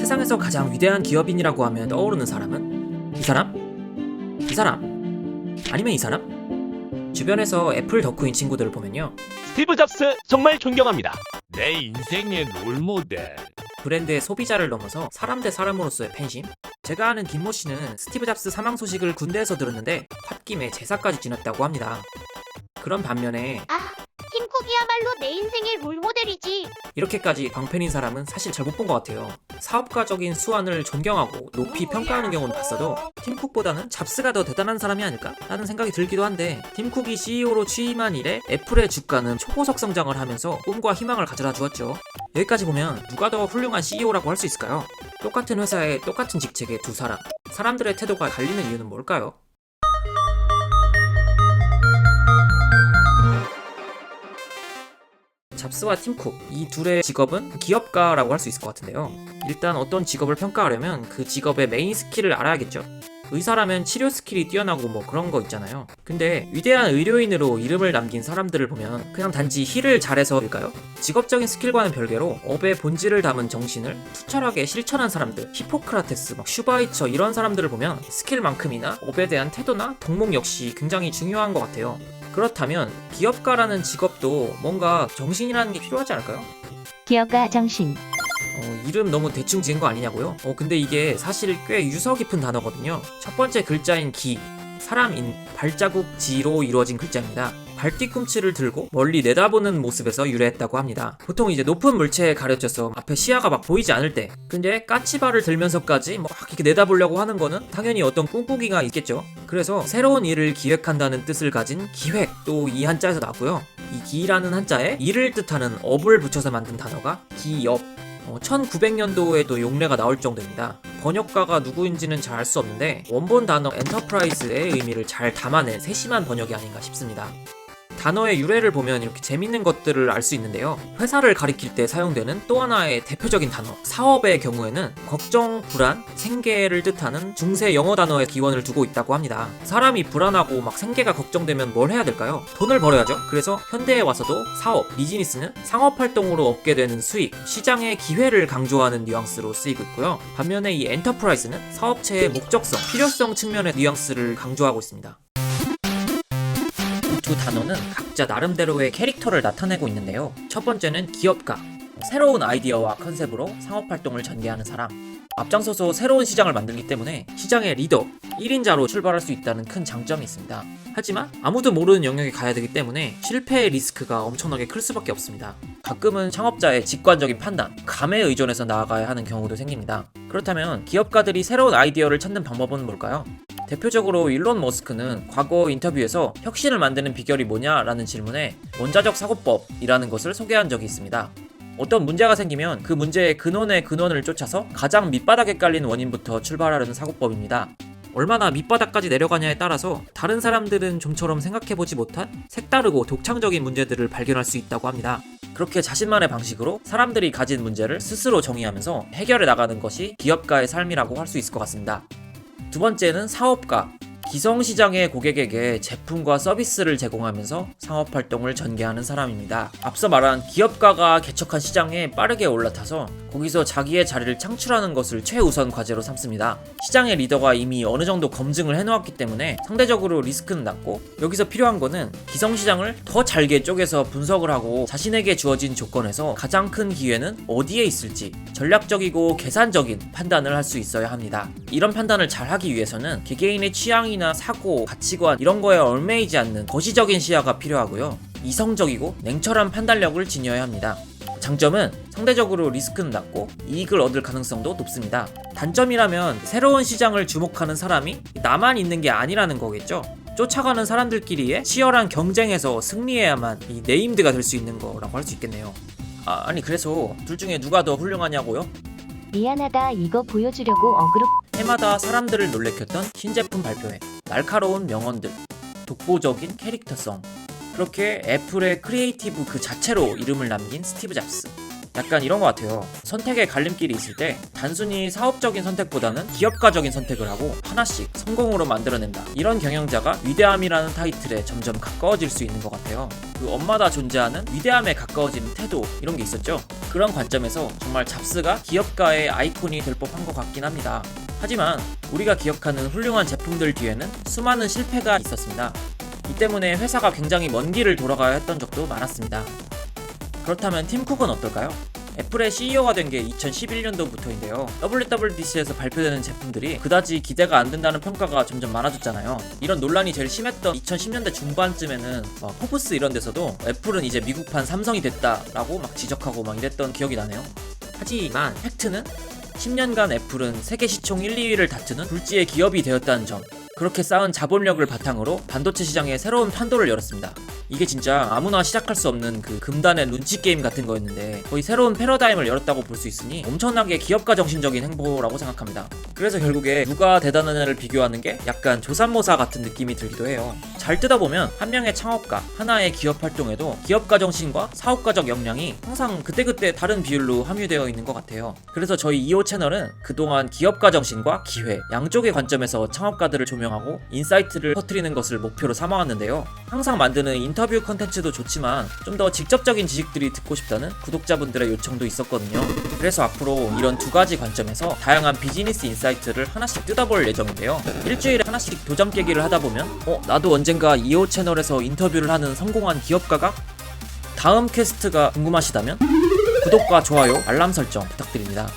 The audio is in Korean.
세상에서 가장 위대한 기업인이라고 하면 떠오르는 사람은? 이 사람? 이 사람? 아니면 이 사람? 주변에서 애플 덕후인 친구들을 보면요, 스티브 잡스 정말 존경합니다. 내 인생의 롤모델. 브랜드의 소비자를 넘어서 사람 대 사람으로서의 팬심? 제가 아는 김모 씨는 스티브 잡스 사망 소식을 군대에서 들었는데 홧김에 제사까지 지냈다고 합니다. 그런 반면에 팀 쿡이야말로 내 인생의 롤모델이지. 이렇게까지 광팬인 사람은 사실 잘 못 본 것 같아요. 사업가적인 수완을 존경하고 높이 평가하는 경우는 봤어도 팀 쿡보다는 잡스가 더 대단한 사람이 아닐까? 라는 생각이 들기도 한데, 팀 쿡이 CEO로 취임한 이래 애플의 주가는 초고속 성장을 하면서 꿈과 희망을 가져다 주었죠. 여기까지 보면 누가 더 훌륭한 CEO라고 할 수 있을까요? 똑같은 회사에 똑같은 직책의 두 사람, 사람들의 태도가 갈리는 이유는 뭘까요? 잡스와 팀 쿡, 이 둘의 직업은 기업가라고 할 수 있을 것 같은데요. 일단 어떤 직업을 평가하려면 그 직업의 메인 스킬을 알아야겠죠. 의사라면 치료 스킬이 뛰어나고 뭐 그런 거 있잖아요. 근데 위대한 의료인으로 이름을 남긴 사람들을 보면 그냥 단지 힐을 잘해서일까요? 직업적인 스킬과는 별개로 업의 본질을 담은 정신을 투철하게 실천한 사람들, 히포크라테스, 슈바이처 이런 사람들을 보면 스킬만큼이나 업에 대한 태도나 덕목 역시 굉장히 중요한 것 같아요. 그렇다면 기업가라는 직업도 뭔가 정신이라는 게 필요하지 않을까요? 기업가 정신. 이름 너무 대충 지은 거 아니냐고요? 근데 이게 사실 꽤 유서 깊은 단어거든요. 첫 번째 글자인 기, 사람인 발자국 지로 이루어진 글자입니다. 발뒤꿈치를 들고 멀리 내다보는 모습에서 유래했다고 합니다. 보통 이제 높은 물체에 가려져서 앞에 시야가 막 보이지 않을 때, 근데 까치발을 들면서까지 막 이렇게 내다보려고 하는 거는 당연히 어떤 꿈꾸기가 있겠죠. 그래서 새로운 일을 기획한다는 뜻을 가진 기획도 이 한자에서 나왔고요. 이 기라는 한자에 일을 뜻하는 업을 붙여서 만든 단어가 기업. 1900년도에도 용례가 나올 정도입니다. 번역가가 누구인지는 잘 알 수 없는데 원본 단어 엔터프라이즈의 의미를 잘 담아낸 세심한 번역이 아닌가 싶습니다. 단어의 유래를 보면 이렇게 재밌는 것들을 알 수 있는데요. 회사를 가리킬 때 사용되는 또 하나의 대표적인 단어, 사업의 경우에는 걱정, 불안, 생계를 뜻하는 중세 영어 단어의 기원을 두고 있다고 합니다. 사람이 불안하고 막 생계가 걱정되면 뭘 해야 될까요? 돈을 벌어야죠. 그래서 현대에 와서도 사업, 비즈니스는 상업활동으로 얻게 되는 수익, 시장의 기회를 강조하는 뉘앙스로 쓰이고 있고요. 반면에 이 엔터프라이즈는 사업체의 목적성, 필요성 측면의 뉘앙스를 강조하고 있습니다. 두 단어는 각자 나름대로의 캐릭터를 나타내고 있는데요. 첫 번째는 기업가, 새로운 아이디어와 컨셉으로 상업활동을 전개하는 사람. 앞장서서 새로운 시장을 만들기 때문에 시장의 리더, 1인자로 출발할 수 있다는 큰 장점이 있습니다. 하지만 아무도 모르는 영역에 가야 되기 때문에 실패의 리스크가 엄청나게 클 수밖에 없습니다. 가끔은 창업자의 직관적인 판단, 감에 의존해서 나아가야 하는 경우도 생깁니다. 그렇다면 기업가들이 새로운 아이디어를 찾는 방법은 뭘까요? 대표적으로 일론 머스크는 과거 인터뷰에서 혁신을 만드는 비결이 뭐냐라는 질문에 원자적 사고법이라는 것을 소개한 적이 있습니다. 어떤 문제가 생기면 그 문제의 근원의 근원을 쫓아서 가장 밑바닥에 깔린 원인부터 출발하려는 사고법입니다. 얼마나 밑바닥까지 내려가냐에 따라서 다른 사람들은 좀처럼 생각해보지 못한 색다르고 독창적인 문제들을 발견할 수 있다고 합니다. 그렇게 자신만의 방식으로 사람들이 가진 문제를 스스로 정의하면서 해결해 나가는 것이 기업가의 삶이라고 할 수 있을 것 같습니다. 두 번째는 사업가. 기성시장의 고객에게 제품과 서비스를 제공하면서 상업활동을 전개하는 사람입니다. 앞서 말한 기업가가 개척한 시장에 빠르게 올라타서 거기서 자기의 자리를 창출하는 것을 최우선 과제로 삼습니다. 시장의 리더가 이미 어느 정도 검증을 해놓았기 때문에 상대적으로 리스크는 낮고, 여기서 필요한 거는 기성시장을 더 잘게 쪼개서 분석을 하고 자신에게 주어진 조건에서 가장 큰 기회는 어디에 있을지 전략적이고 계산적인 판단을 할 수 있어야 합니다. 이런 판단을 잘 하기 위해서는 개개인의 취향이 나 사고, 가치관 이런 거에 얽매이지 않는 거시적인 시야가 필요하고요. 이성적이고 냉철한 판단력을 지녀야 합니다. 장점은 상대적으로 리스크는 낮고 이익을 얻을 가능성도 높습니다. 단점이라면 새로운 시장을 주목하는 사람이 나만 있는 게 아니라는 거겠죠. 쫓아가는 사람들끼리의 치열한 경쟁에서 승리해야만 이 네임드가 될 수 있는 거라고 할 수 있겠네요. 아니 그래서 둘 중에 누가 더 훌륭하냐고요? 미안하다, 이거 보여주려고 어그로. 해마다 사람들을 놀래켰던 신제품 발표회, 날카로운 명언들, 독보적인 캐릭터성. 그렇게 애플의 크리에이티브 그 자체로 이름을 남긴 스티브 잡스. 약간 이런 것 같아요. 선택의 갈림길이 있을 때 단순히 사업적인 선택보다는 기업가적인 선택을 하고 하나씩 성공으로 만들어낸다. 이런 경영자가 위대함이라는 타이틀에 점점 가까워질 수 있는 것 같아요. 그 엄마다 존재하는 위대함에 가까워지는 태도, 이런 게 있었죠. 그런 관점에서 정말 잡스가 기업가의 아이콘이 될 법한 것 같긴 합니다. 하지만 우리가 기억하는 훌륭한 제품들 뒤에는 수많은 실패가 있었습니다. 이 때문에 회사가 굉장히 먼 길을 돌아가야 했던 적도 많았습니다. 그렇다면 팀 쿡은 어떨까요? 애플의 CEO가 된 게 2011년도부터인데요. WWDC에서 발표되는 제품들이 그다지 기대가 안 된다는 평가가 점점 많아졌잖아요. 이런 논란이 제일 심했던 2010년대 중반쯤에는 포브스 이런 데서도 애플은 이제 미국판 삼성이 됐다라고 막 지적하고 막 이랬던 기억이 나네요. 하지만 팩트는 10년간 애플은 세계 시총 1, 2위를 다투는 굴지의 기업이 되었다는 점. 그렇게 쌓은 자본력을 바탕으로 반도체 시장에 새로운 판도를 열었습니다. 이게 진짜 아무나 시작할 수 없는 그 금단의 눈치 게임 같은 거였는데 거의 새로운 패러다임을 열었다고 볼 수 있으니 엄청나게 기업가 정신적인 행보라고 생각합니다. 그래서 결국에 누가 대단하냐를 비교하는 게 약간 조삼모사 같은 느낌이 들기도 해요. 잘 뜯어보면 한 명의 창업가, 하나의 기업 활동에도 기업가 정신과 사업가적 역량이 항상 그때그때 다른 비율로 함유되어 있는 것 같아요. 그래서 저희 2호 채널은 그동안 기업가 정신과 기회, 양쪽의 관점에서 창업가들을 조명하고 인사이트를 퍼뜨리는 것을 목표로 삼아왔는데요. 항상 만드는 인터뷰 컨텐츠도 좋지만 좀 더 직접적인 지식들이 듣고 싶다는 구독자분들의 요청도 있었거든요. 그래서 앞으로 이런 두 가지 관점에서 다양한 비즈니스 인사이트를 하나씩 뜯어볼 예정인데요. 일주일에 하나씩 도장 깨기를 하다 보면 나도 언젠가 2호 채널에서 인터뷰를 하는 성공한 기업가가? 다음 퀘스트가 궁금하시다면 구독과 좋아요, 알람 설정 부탁드립니다.